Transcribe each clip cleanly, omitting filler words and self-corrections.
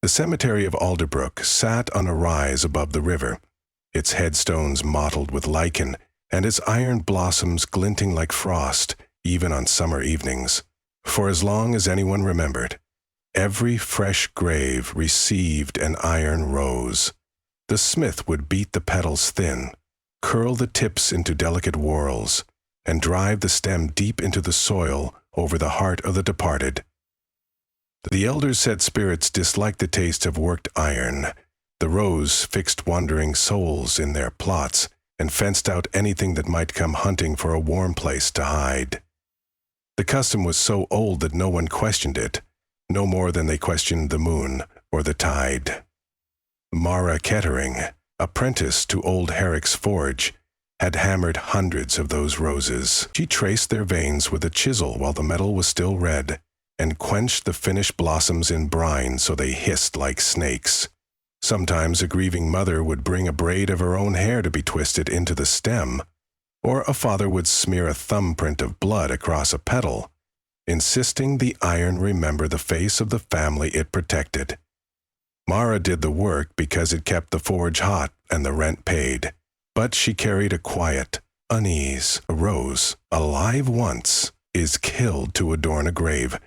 The cemetery of Alderbrook sat on a rise above the river, its headstones mottled with lichen and its iron blossoms glinting like frost even on summer evenings. For as long as anyone remembered, every fresh grave received an iron rose. The smith would beat the petals thin, curl the tips into delicate whorls, and drive the stem deep into the soil over the heart of the departed. The elders said spirits disliked the taste of worked iron. The rose fixed wandering souls in their plots and fenced out anything that might come hunting for a warm place to hide. The custom was so old that no one questioned it, no more than they questioned the moon or the tide. Mara Kettering, apprentice to old Herrick's forge, had hammered hundreds of those roses. She traced their veins with a chisel while the metal was still red, and quenched the finished blossoms in brine so they hissed like snakes. Sometimes a grieving mother would bring a braid of her own hair to be twisted into the stem, or a father would smear a thumbprint of blood across a petal, insisting the iron remember the face of the family it protected. Mara did the work because it kept the forge hot and the rent paid, but she carried a quiet unease. A rose, alive once, is killed to adorn a grave.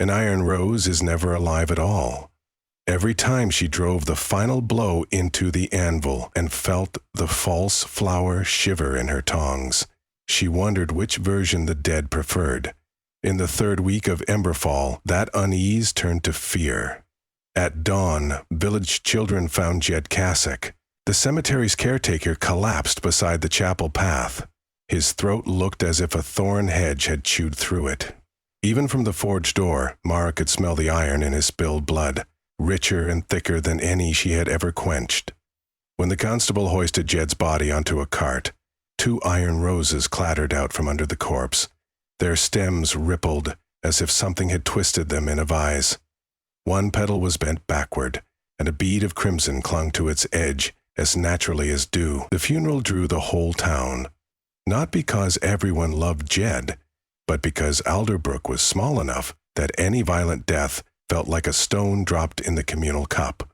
An iron rose is never alive at all. Every time she drove the final blow into the anvil and felt the false flower shiver in her tongs, she wondered which version the dead preferred. In the third week of Emberfall, that unease turned to fear. At dawn, village children found Jed Cassock. The cemetery's caretaker collapsed beside the chapel path. His throat looked as if a thorn hedge had chewed through it. Even from the forge door, Mara could smell the iron in his spilled blood, richer and thicker than any she had ever quenched. When the constable hoisted Jed's body onto a cart, 2 iron roses clattered out from under the corpse. Their stems rippled as if something had twisted them in a vise. One petal was bent backward, and a bead of crimson clung to its edge as naturally as dew. The funeral drew the whole town, not because everyone loved Jed, but because Alderbrook was small enough that any violent death felt like a stone dropped in the communal cup.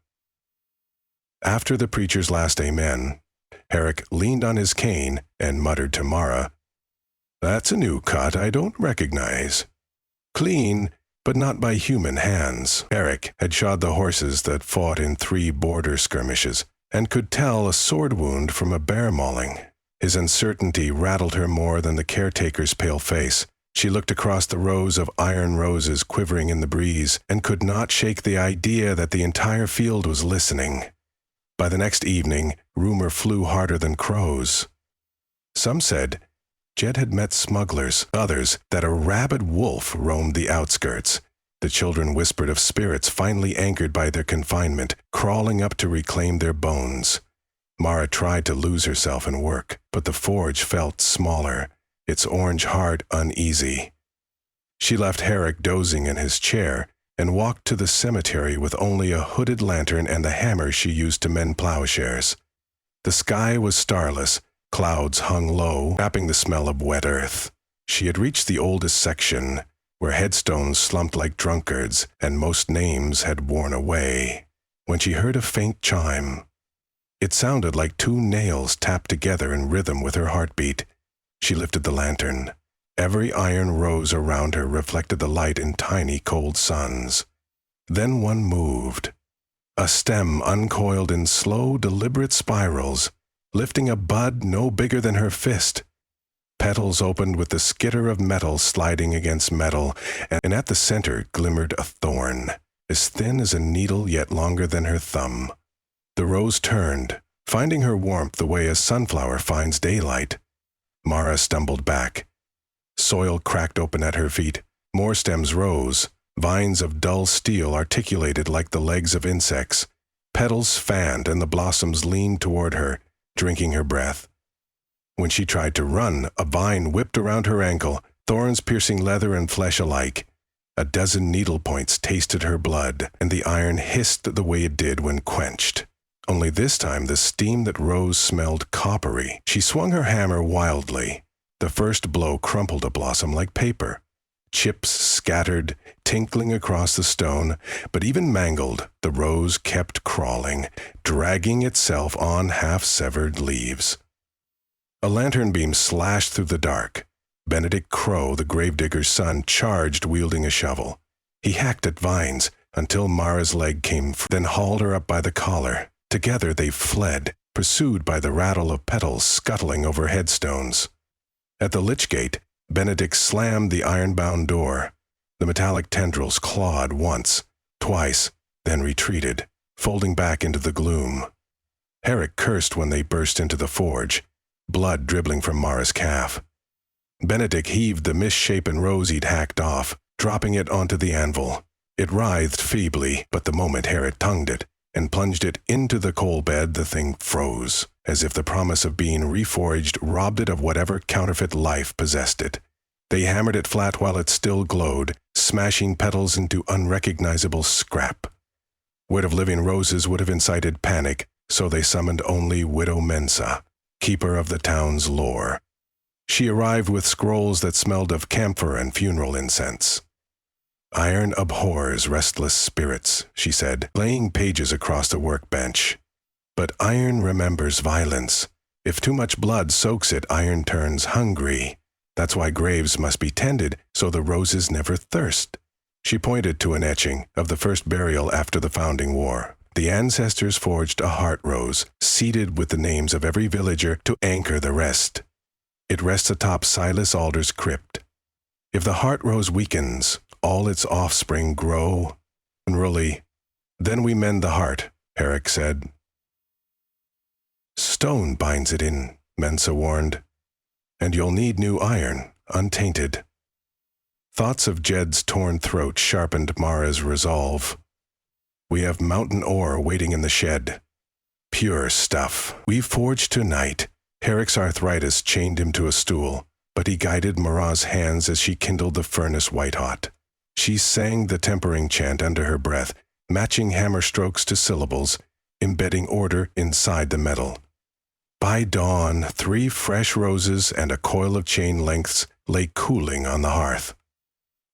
After the preacher's last amen, Herrick leaned on his cane and muttered to Mara, "That's a new cut I don't recognize. Clean, but not by human hands." Herrick had shod the horses that fought in 3 border skirmishes, and could tell a sword wound from a bear mauling. His uncertainty rattled her more than the caretaker's pale face. She looked across the rows of iron roses quivering in the breeze, and could not shake the idea that the entire field was listening. By the next evening, rumor flew harder than crows. Some said Jed had met smugglers, others that a rabid wolf roamed the outskirts. The children whispered of spirits finally anchored by their confinement, crawling up to reclaim their bones. Mara tried to lose herself in work, but the forge felt smaller, its orange heart uneasy. She left Herrick dozing in his chair and walked to the cemetery with only a hooded lantern and the hammer she used to mend plowshares. The sky was starless, clouds hung low, wrapping the smell of wet earth. She had reached the oldest section, where headstones slumped like drunkards and most names had worn away, when she heard a faint chime. It sounded like 2 nails tapped together in rhythm with her heartbeat. She lifted the lantern. Every iron rose around her reflected the light in tiny cold suns. Then one moved. A stem uncoiled in slow, deliberate spirals, lifting a bud no bigger than her fist. Petals opened with the skitter of metal sliding against metal, and at the center glimmered a thorn, as thin as a needle yet longer than her thumb. The rose turned, finding her warmth the way a sunflower finds daylight. Mara stumbled back. Soil cracked open at her feet. More stems rose, vines of dull steel articulated like the legs of insects. Petals fanned and the blossoms leaned toward her, drinking her breath. When she tried to run, a vine whipped around her ankle, thorns piercing leather and flesh alike. A dozen needle points tasted her blood, and the iron hissed the way it did when quenched. Only this time the steam that rose smelled coppery. She swung her hammer wildly. The first blow crumpled a blossom like paper. chips scattered, tinkling across the stone, but even mangled, the rose kept crawling, dragging itself on half-severed leaves. A lantern beam slashed through the dark. Benedict Crow, the gravedigger's son, charged wielding a shovel. He hacked at vines until Mara's leg came free, then hauled her up by the collar. Together they fled, pursued by the rattle of petals scuttling over headstones. At the lich gate, Benedict slammed the iron-bound door. The metallic tendrils clawed once, twice, then retreated, folding back into the gloom. Herrick cursed when they burst into the forge, blood dribbling from Mara's calf. Benedict heaved the misshapen rose he'd hacked off, dropping it onto the anvil. It writhed feebly, but the moment Herrick tongued it and plunged it into the coal bed, the thing froze, as if the promise of being reforged robbed it of whatever counterfeit life possessed it. They hammered it flat while it still glowed, smashing petals into unrecognizable scrap. Word of living roses would have incited panic, so they summoned only Widow Mensa, keeper of the town's lore. She arrived with scrolls that smelled of camphor and funeral incense. "Iron abhors restless spirits," she said, laying pages across the workbench. "But iron remembers violence. If too much blood soaks it, iron turns hungry. That's why graves must be tended so the roses never thirst." She pointed to an etching of the first burial after the founding war. The ancestors forged a heart rose, seeded with the names of every villager to anchor the rest. It rests atop Silas Alder's crypt. If the heart rose weakens, all its offspring grow unruly. "Then we mend the heart," Herrick said. "Stone binds it in," Mensa warned. "And you'll need new iron, untainted." Thoughts of Jed's torn throat sharpened Mara's resolve. "We have mountain ore waiting in the shed. Pure stuff. We forged tonight." Herrick's arthritis chained him to a stool, but he guided Mara's hands as she kindled the furnace white-hot. She sang the tempering chant under her breath, matching hammer strokes to syllables, embedding order inside the metal. By dawn, 3 fresh roses and a coil of chain lengths lay cooling on the hearth.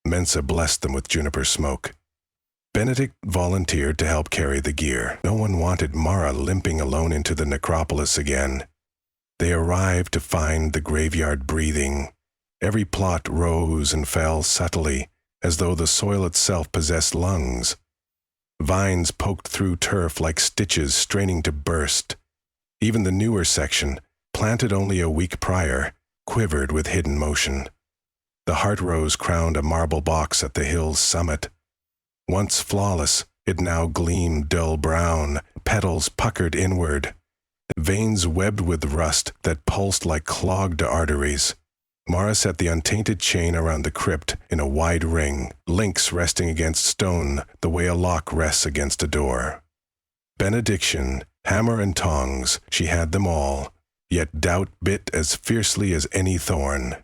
Mensa blessed them with juniper smoke. Benedict volunteered to help carry the gear. No one wanted Mara limping alone into the necropolis again. They arrived to find the graveyard breathing. Every plot rose and fell subtly, as though the soil itself possessed lungs. Vines poked through turf like stitches straining to burst. Even the newer section, planted only a week prior, quivered with hidden motion. The heart rose crowned a marble box at the hill's summit. Once flawless, it now gleamed dull brown, petals puckered inward, veins webbed with rust that pulsed like clogged arteries. Mara set the untainted chain around the crypt in a wide ring, links resting against stone the way a lock rests against a door. Benediction, hammer and tongs, she had them all, yet doubt bit as fiercely as any thorn.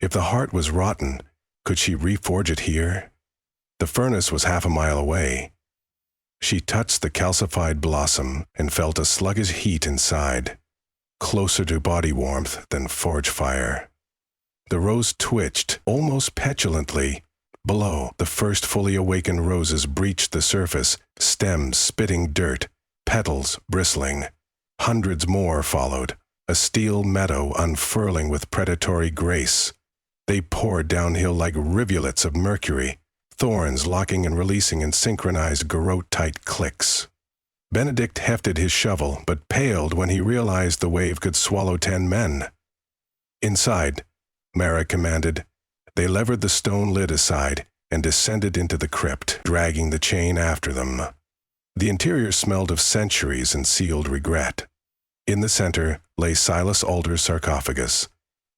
If the heart was rotten, could she reforge it here? The furnace was half a mile away. She touched the calcified blossom and felt a sluggish heat inside, closer to body warmth than forge fire. The rose twitched, almost petulantly. Below, the first fully awakened roses breached the surface, stems spitting dirt, petals bristling. Hundreds more followed, a steel meadow unfurling with predatory grace. They poured downhill like rivulets of mercury, thorns locking and releasing in synchronized garrote-tight clicks. Benedict hefted his shovel, but paled when he realized the wave could swallow 10 men. "Inside," Mara commanded. They levered the stone lid aside and descended into the crypt, dragging the chain after them. The interior smelled of centuries and sealed regret. In the center lay Silas Alder's sarcophagus,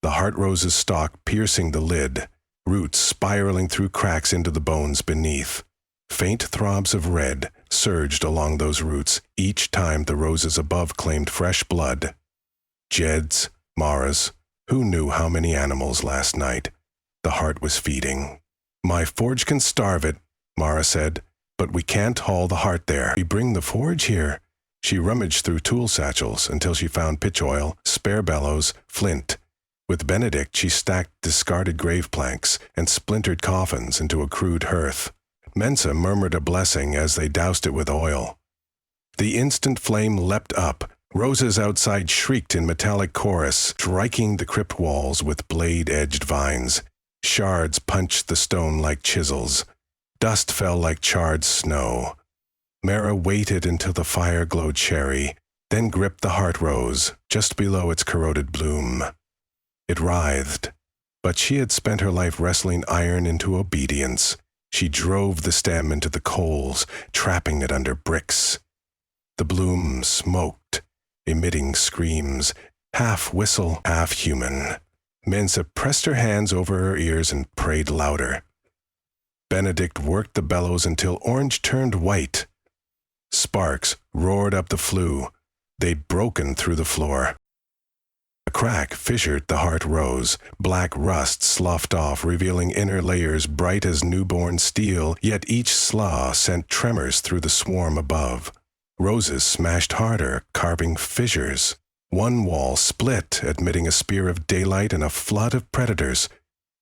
the heart rose's stalk piercing the lid, roots spiraling through cracks into the bones beneath. Faint throbs of red surged along those roots each time the roses above claimed fresh blood. Jed's, Mara's, who knew how many animals last night? The heart was feeding. "My forge can starve it," Mara said, "but we can't haul the heart there. We bring the forge here." She rummaged through tool satchels until she found pitch oil, spare bellows, flint. With Benedict, she stacked discarded grave planks and splintered coffins into a crude hearth. Mensa murmured a blessing as they doused it with oil. The instant flame leapt up. Roses outside shrieked in metallic chorus, striking the crypt walls with blade-edged vines. Shards punched the stone like chisels. Dust fell like charred snow. Mara waited until the fire glowed cherry, then gripped the heart rose just below its corroded bloom. It writhed, but she had spent her life wrestling iron into obedience. She drove the stem into the coals, trapping it under bricks. The bloom smoked, emitting screams, half whistle, half human. Mensa pressed her hands over her ears and prayed louder. Benedict worked the bellows until orange turned white. Sparks roared up the flue. They'd broken through the floor. A crack fissured the heart rose. Black rust sloughed off, revealing inner layers bright as newborn steel, yet each slough sent tremors through the swarm above. Roses smashed harder, carving fissures. One wall split, admitting a spear of daylight and a flood of predators.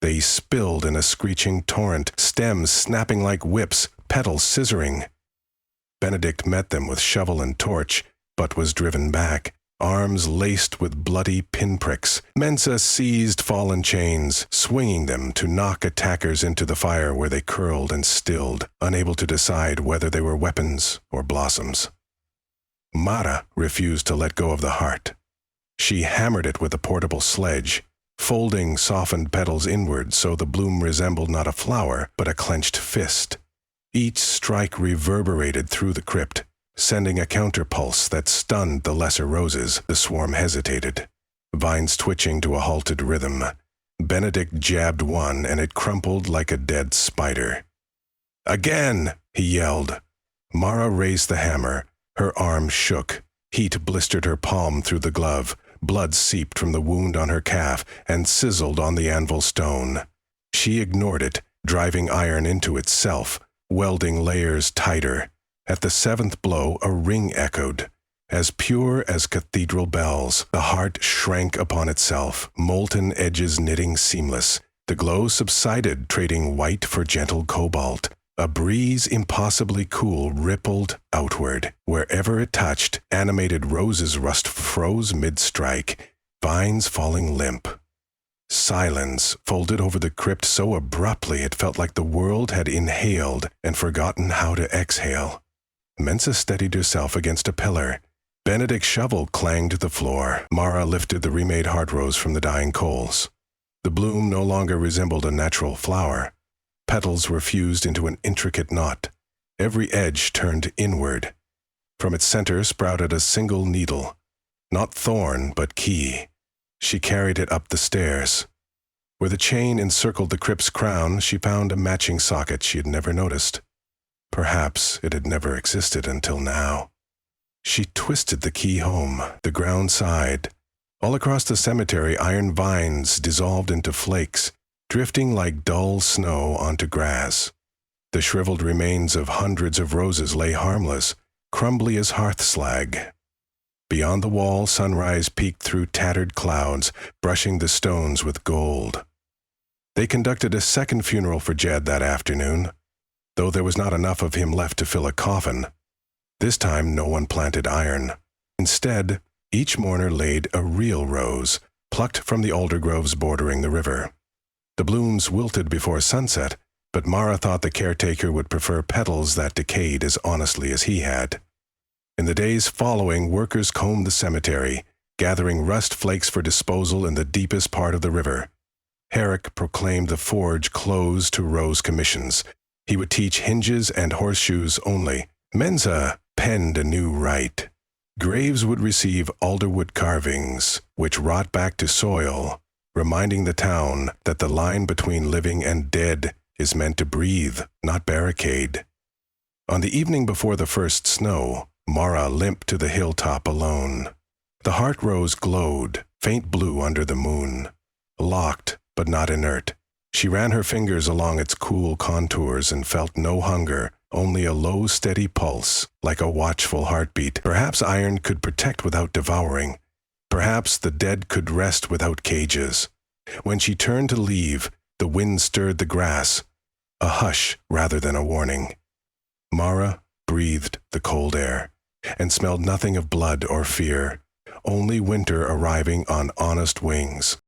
They spilled in a screeching torrent, stems snapping like whips, petals scissoring. Benedict met them with shovel and torch, but was driven back, arms laced with bloody pinpricks. Mensa seized fallen chains, swinging them to knock attackers into the fire where they curled and stilled, unable to decide whether they were weapons or blossoms. Mara refused to let go of the heart. She hammered it with a portable sledge, folding softened petals inward so the bloom resembled not a flower, but a clenched fist. Each strike reverberated through the crypt, sending a counterpulse that stunned the lesser roses. The swarm hesitated, vines twitching to a halted rhythm. Benedict jabbed one, and it crumpled like a dead spider. "Again!" he yelled. Mara raised the hammer. Her arm shook. Heat blistered her palm through the glove. Blood seeped from the wound on her calf and sizzled on the anvil stone. She ignored it, driving iron into itself, welding layers tighter. At the seventh blow, a ring echoed. As pure as cathedral bells, the heart shrank upon itself, molten edges knitting seamless. The glow subsided, trading white for gentle cobalt. A breeze impossibly cool rippled outward. Wherever it touched, animated roses rust froze mid-strike, vines falling limp. Silence folded over the crypt so abruptly it felt like the world had inhaled and forgotten how to exhale. Mensa steadied herself against a pillar. Benedict's shovel clanged to the floor. Mara lifted the remade heart rose from the dying coals. The bloom no longer resembled a natural flower. Petals were fused into an intricate knot. Every edge turned inward. From its center sprouted a single needle. Not thorn, but key. She carried it up the stairs. Where the chain encircled the crypt's crown, she found a matching socket she had never noticed. Perhaps it had never existed until now. She twisted the key home. The ground sighed. All across the cemetery, iron vines dissolved into flakes, drifting like dull snow onto grass. The shriveled remains of hundreds of roses lay harmless, crumbly as hearth slag. Beyond the wall, sunrise peeked through tattered clouds, brushing the stones with gold. They conducted a second funeral for Jed that afternoon, though there was not enough of him left to fill a coffin. This time no one planted iron. Instead, each mourner laid a real rose, plucked from the alder groves bordering the river. The blooms wilted before sunset, but Mara thought the caretaker would prefer petals that decayed as honestly as he had. In the days following, workers combed the cemetery, gathering rust flakes for disposal in the deepest part of the river. Herrick proclaimed the forge closed to rose commissions. He would teach hinges and horseshoes only. Mensa penned a new rite. Graves would receive alderwood carvings, which rot back to soil, reminding the town that the line between living and dead is meant to breathe, not barricade. On the evening before the first snow, Mara limped to the hilltop alone. The heart rose glowed, faint blue under the moon. Locked, but not inert. She ran her fingers along its cool contours and felt no hunger, only a low, steady pulse, like a watchful heartbeat. Perhaps iron could protect without devouring. Perhaps the dead could rest without cages. When she turned to leave, the wind stirred the grass, a hush rather than a warning. Mara breathed the cold air and smelled nothing of blood or fear, only winter arriving on honest wings.